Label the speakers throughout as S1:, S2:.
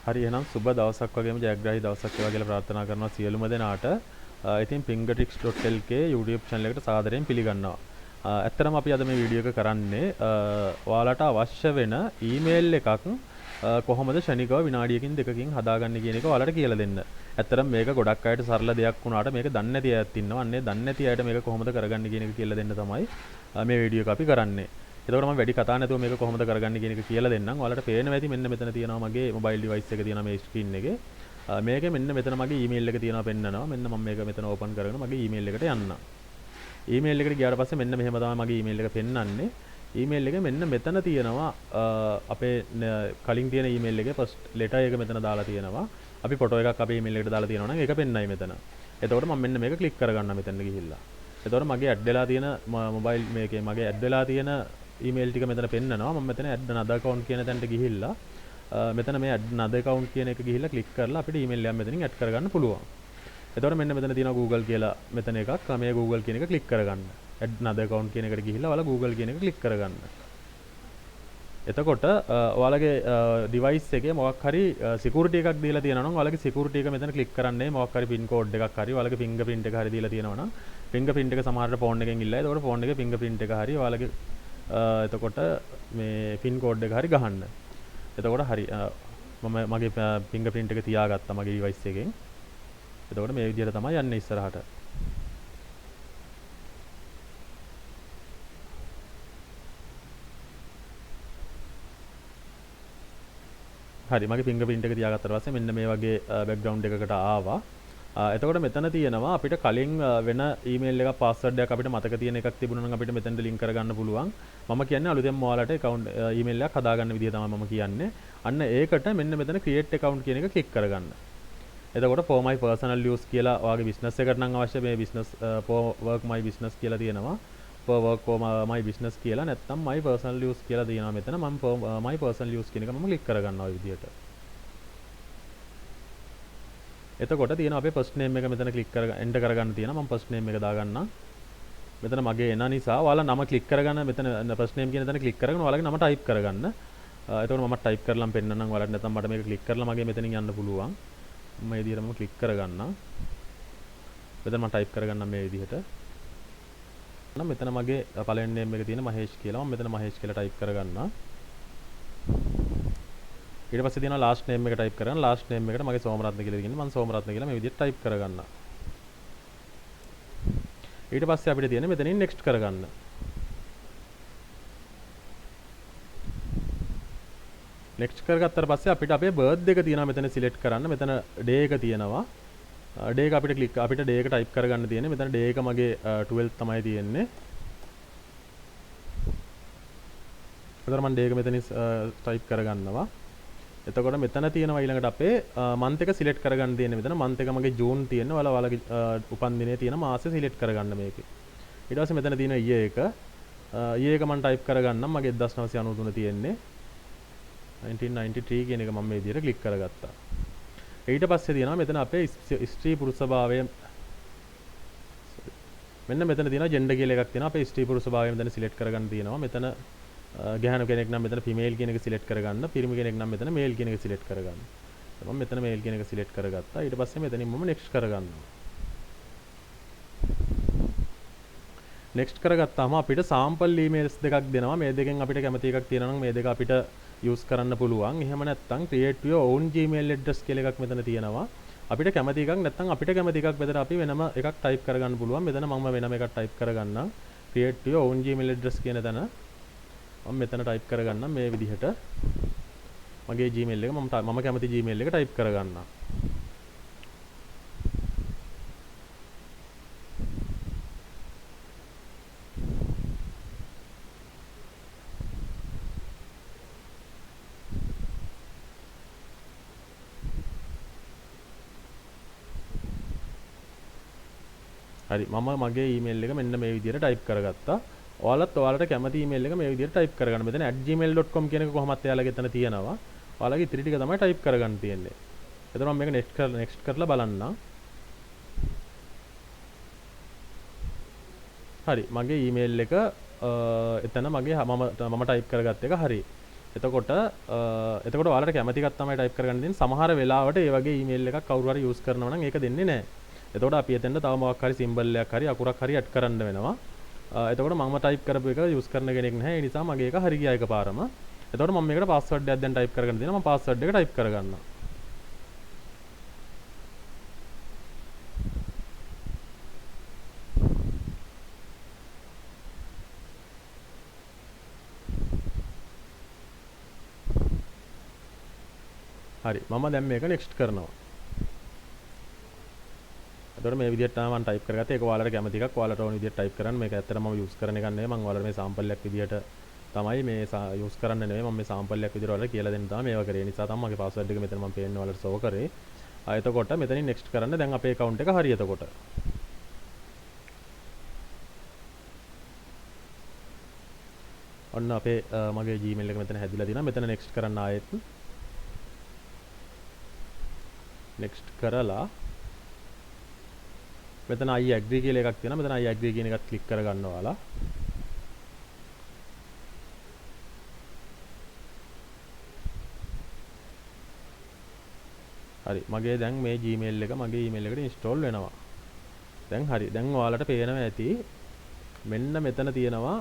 S1: හරි එහෙනම් සුබ දවසක් වගේම ජයග්‍රාහී දවසක් වේවා කියලා ප්‍රාර්ථනා කරනවා සියලුම දෙනාට. ඉතින් fingertricks.lk YouTube channel එකට සාදරයෙන් පිළිගන්නවා. ඇත්තටම අපි අද මේ වීඩියෝ එක කරන්නේ ඔයාලට අවශ්‍ය වෙන ඊමේල් එකක් කොහොමද ෂණිකව විනාඩියකින් දෙකකින් හදාගන්නේ කියන එක ඔයාලට කියලා දෙන්න. ඇත්තටම මේක ගොඩක් අයට සරල දෙයක් වුණාට මේක දන්නේ නැති අයත් ඉන්නවා. අන්නේ දන්නේ නැති අයට මේක කොහොමද කරගන්නේ කියන එක කියලා දෙන්න තමයි මේ වීඩියෝ එක අපි කරන්නේ. එතකොට මම වැඩි කතා නැතුව මේක කොහොමද කරගන්නේ කියන එක කියලා දෙන්නම්. ඔයාලට පේනවා ඇති මෙන්න මෙතන තියෙනවා මගේ මොබයිල් ඩිවයිස් එක තියෙනවා මේ ස්ක්‍රීන් එකේ. මේකේ මෙන්න මෙතන මගේ ඊමේල් එක තියෙනවා පෙන්නනවා. මෙන්න මම මේක මෙතන ඕපන් කරගෙන මගේ ඊමේල් එකට යන්න. ඊමේල් එකට ගියාට පස්සේ මෙන්න මෙහෙම තමයි මගේ ඊමේල් එක පෙන්නන්නේ. ඊමේල් එක මෙන්න මෙතන තියෙනවා අපේ කලින් තියෙන ඊමේල් එකේ ෆස්ට් ලෙටර් එක මෙතන දාලා තියෙනවා. අපි ෆොටෝ එකක් අපේ ඊමේල් එකට දාලා තියෙනවා නම් ඒක පෙන්නයි මෙතන. එතකොට මම මෙන්න මේක ක්ලික් කරගන්න මෙතන ගිහිල්ලා. එතකොට මගේ ඇඩ් වෙලා තියෙන මොබයිල් මේකේ මගේ ඇඩ් වෙලා තියෙන ඊමේල් ටික මෙතන පෙන්නනවා. මම මෙතන add another account කියන තැනට ගිහිල්ලා මෙතන මේ add another account කියන එක ගිහිල්ලා ක්ලික් කරලා අපිට ඊමේල් එකක් මෙතනින් add කරගන්න පුළුවන්. එතකොට මෙන්න මෙතන තියෙනවා Google කියලා මෙතන එකක්. මේ Google කියන එක ක්ලික් කරගන්න. add another account කියන එකට ගිහිල්ලා ඔයාලා Google කියන එක ක්ලික් කරගන්න. එතකොට ඔයාලගේ device එකේ මොකක් හරි security එකක් දීලා තියෙනවා නම් ඔයාලගේ security එක මෙතන ක්ලික් කරන්නේ මොකක් හරි pin code එකක් හරි ඔයාලගේ fingerprint එක හරි දීලා තියෙනවා නම් fingerprint එක සමහරට phone එකෙන් ඉල්ලයි. එතකොට phone එකේ fingerprint එක හරි ඔයාලගේ එතකොට මේ පින් කෝඩ් එක හරි ගහන්න. එතකොට හරි මම මගේ fingerprint එක තියාගත්තා මගේ device එකෙන්. එතකොට මේ විදිහට තමයි යන්නේ ඉස්සරහට. හරි මගේ fingerprint එක තියාගත්තාට පස්සේ මෙන්න මේ වගේ background එකකට ආවා. එතකොට මෙතන තියෙනවා අපිට කලින් වෙන ඊමේල් එකක් පාස්වර්ඩ් එකක් අපිට මතක තියෙන එකක් තිබුණා නම් අපිට මෙතනට ලින්ක් කරගන්න පුළුවන්. මම කියන්නේ අලුතෙන්ම ඔයාලට account ඊමේල් එකක් හදාගන්න විදිය තමයි මම කියන්නේ. අන්න ඒකට මෙන්න මෙතන create account කියන එක ක්ලික් කරගන්න. එතකොට for my personal use කියලා ඔයාගේ business එකට නම් අවශ්‍ය මේ business for work my business කියලා තියෙනවා. for work for my business කියලා නැත්නම් my personal use කියලා තියෙනවා මෙතන. මම for my personal use කියන එක මම ක්ලික් කරගන්නවා ඔය විදියට. එතකොට තියෙනවා අපේ ෆස්ට් නේම් එක මෙතන ක්ලික් කරගෙන එන්ටර් කරගන්න තියෙනවා. මම ෆස්ට් නේම් එක දාගන්නම්. මෙතන මගේ එන නිසා ඔයාලා නම ක්ලික් කරගන්න මෙතන ෆස්ට් නේම් කියන තැන ක්ලික් කරගෙන ඔයාලගේ නම ටයිප් කරගන්න. එතකොට මම ටයිප් කරලාම පෙන්නන්නම් ඔයාලට. නැත්නම් මට මේක ක්ලික් කරලා මගේ මෙතනින් යන්න පුළුවන්. මම මේ විදිහටම ක්ලික් කරගන්නම්. මෙතන මම ටයිප් කරගන්නම් මේ විදිහට. නම් මෙතන මගේ පළවෙනි නේම් එක තියෙන මහේෂ් කියලා. මම මෙතන මහේෂ් කියලා ටයිප් කරගන්නම්. ඊට පස්සේ තියෙනවා ලාස්ට් නේම් එක ටයිප් කරගන්න. ලාස්ට් නේම් එකට මගේ සෝමරත්න කියලා දෙන්න. මම සෝමරත්න කියලා මේ විදිහට ටයිප් කරගන්න. ඊට පස්සේ අපිට තියෙන්නේ මෙතනින් next කරගන්න. next කරගත්තාට පස්සේ අපිට අපේ birth එක තියෙනවා මෙතන select කරන්න. මෙතන day එක තියෙනවා. day එක අපිට day එක ටයිප් කරගන්න තියෙන්නේ. මෙතන day එක මගේ 12 තමයි තියෙන්නේ. එතකොට මම day එක මෙතනින් ටයිප් කරගන්නවා. එතකොට මෙතන තියෙනවා ඊළඟට අපේ month එක select කරගන්න තියෙන්නේ. මෙතන month එක මගේ June තියෙනවා. ඔයාලගේ උපන් දිනේ තියෙන මාසෙ select කරගන්න මේකේ. ඊට පස්සේ මෙතන තියෙන year එක year එක මම type කරගන්නම්. මගේ 1993 තියෙන්නේ 1993 කියන එක මම මේ විදිහට click කරගත්තා. ඊට පස්සේ තියෙනවා මෙතන අපේ ස්ත්‍රී පුරුෂ භාවය මෙන්න මෙතන තියෙනවා gender කියලා එකක් තියෙනවා. අපේ ස්ත්‍රී පුරුෂ භාවය මෙතන select කරගන්න තියෙනවා. මෙතන ගැහණු කෙනෙක් නම් මෙතන female කියන එක select කරගන්න. පිරිමි කෙනෙක් නම් මෙතන male කියන එක select කරගන්න. මම මෙතන male කියන එක select කරගත්තා. ඊට පස්සේ මෙතනින් මම next කරගන්නවා. next කරගත්තාම අපිට sample emails දෙකක් දෙනවා. මේ දෙකෙන් අපිට කැමති එකක් තියෙනවා නම් මේ දෙක අපිට use කරන්න පුළුවන්. එහෙම නැත්නම් create your own gmail address කියලා එකක් මෙතන තියෙනවා. අපිට කැමති එකක් නැත්නම් අපිට කැමති එකක් මෙතන අපි වෙනම එකක් type කරගන්න පුළුවන්. මෙතන මම වෙනම එකක් type කරගන්නම්. create your own gmail address කියන තැන මම මෙතන type කරගන්නම් මේ විදිහට. මගේ Gmail එක මම කැමති Gmail එක type කරගන්නම්. හරි මම මගේ email එක මෙන්න මේ විදිහට type කරගත්තා. ඔයාලට කැමති email එක මේ විදිහට type කරගන්න. මෙතන @gmail.com කියන එක කොහොමත් එයාලගේ එතන තියෙනවා. ඔයාලගේ ඉතිරි ටික තමයි type කරගන්න තියෙන්නේ. එතකොට මම මේක next කරලා බලන්නම්. හරි මගේ email එක එතන මම type කරගත්ත එක හරි. එතකොට ඔයාලට කැමති එකක් තමයි ටයිප් කරගන්න දෙන්නේ. සමහර වෙලාවට ඒ වගේ ඊමේල් එකක් කවුරු හරි යූස් කරනවා නම් ඒක දෙන්නේ නැහැ. එතකොට අපි එතෙන්ට තව මොකක් හරි සිම්බල් එකක් හරි අකුරක් හරි ඇඩ් කරන්න වෙනවා. එතකොට මම ටයිප් කරපු එක යූස් කරන කෙනෙක් නැහැ. ඒ නිසා මගේ එක හරි ගියා එකපාරම. එතකොට මම මේකට පාස්වර්ඩ් එකක් දැන් ටයිප් කරගෙන දෙනවා. මම පාස්වර්ඩ් එක ටයිප් කරගන්නවා. හරි මම දැන් මේක නෙක්ස්ට් කරනවා. එතකොට මේ විදිහට තමයි මම ටයිප් කරගත්තේ. ඒක ඔයාලට කැමති එකක් ඔයාලට ඕන විදිහට ටයිප් කරන්න. මේක ඇත්තටම මම යූස් කරන එකක් නෙවෙයි. මම ඔයාලට මේ සාම්පල් එකක් විදිහට තමයි මේ යූස් කරන්න නෙවෙයි. මම මේ සාම්පල් එකක් විදිහට ඔයාලට කියලා දෙන්න තමයි මේවා කරේ. ඒ නිසා තමයි මගේ පාස්වර්ඩ් එක මෙතන මම පේන්නේ ඔයාලට ෂෝ කරේ. එතකොට මෙතනින් නෙක්ස්ට් කරන්න. දැන් අපේ account එක හරි එතකොට. ඔන්න අපේ මගේ Gmail එක මෙතන හැදිලා තියෙනවා. මෙතන නෙක්ස්ට් කරන්න ආයෙත් නෙක්ස්ට් කරලා මෙතන I agree කියලා එකක් තියෙනවා. මෙතන I agree කියන එකත් ක්ලික් කරගන්න ඔයාලා. හරි මගේ දැන් මේ Gmail එක මගේ email එකට install වෙනවා. දැන් හරි. දැන් ඔයාලට පේනවා ඇති මෙන්න මෙතන තියෙනවා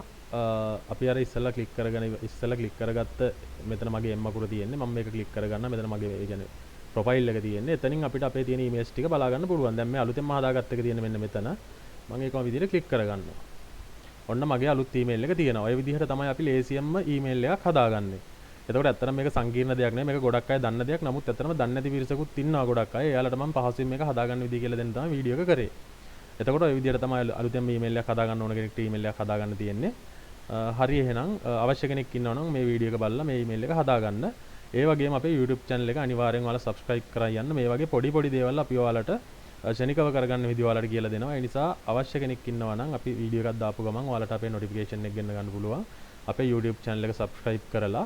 S1: අපි අර ඉස්සෙල්ලා ක්ලික් කරගත්ත මෙතන මගේ M අකුර තියෙන්නේ. මම මේක ක්ලික් කරගන්න. මෙතන මගේ ඒ කියන්නේ ප්‍රොෆයිල් එක තියෙන්නේ. එතනින් අපිට අපේ තියෙන ඊමේල්ස් ටික බලා ගන්න පුළුවන්. දැන් මේ අලුතෙන්ම හදාගත්ත එක තියෙන මෙන්න මෙතන. මම ඒකම විදිහට ක්ලික් කරගන්නවා. ඔන්න මගේ අලුත් ඊමේල් එක තියෙනවා. ඔය විදිහට තමයි අපි ලේසියෙන්ම ඊමේල් එකක් හදාගන්නේ. එතකොට ඇත්තටම මේක සංකීර්ණ දෙයක් නෙවෙයි. මේක ගොඩක් අය දන්න දෙයක්. නමුත් ඇත්තටම දන්නේ නැති පිරිසකුත් ඉන්නවා ගොඩක් අය. එයාලට මම පහසුවෙන් මේක හදාගන්න විදිහ කියලා දෙන්න තමයි වීඩියෝ එක කරේ. එතකොට ඔය විදිහට තමයි අලුතෙන්ම ඊමේල් එකක් හදාගන්න ඕන කෙනෙක්ට ඊමේල් එකක් හදාගන්න තියෙන්නේ. හරි එහෙනම් අවශ්‍ය කෙනෙක් ඉන්නවා නම් මේ වීඩියෝ එක බලලා මේ ඊමේල් එක හදාගන්න. ඒ වගේම අපේ YouTube channel එක අනිවාර්යෙන් ඔයාලා subscribe කරලා යන්න. මේ වගේ පොඩි දේවල් අපි ඔයාලට ශනිකව කරගන්න විදිහ ඔයාලට කියලා දෙනවා. ඒ නිසා අවශ්‍ය කෙනෙක් ඉන්නවා නම් අපි වීඩියෝ එකක් දාපු ගමන් ඔයාලට අපේ notification එක ගෙන්න ගන්න පුළුවන්. අපේ YouTube channel එක subscribe කරලා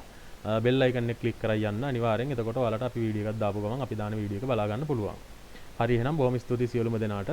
S1: bell icon එක click කරලා යන්න අනිවාර්යෙන්. එතකොට ඔයාලට අපි වීඩියෝ එකක් දාපු ගමන් අපි දාන වීඩියෝ එක බලා ගන්න පුළුවන්. හරි එහෙනම් බොහොම ස්තුතියි සියලුම දෙනාට.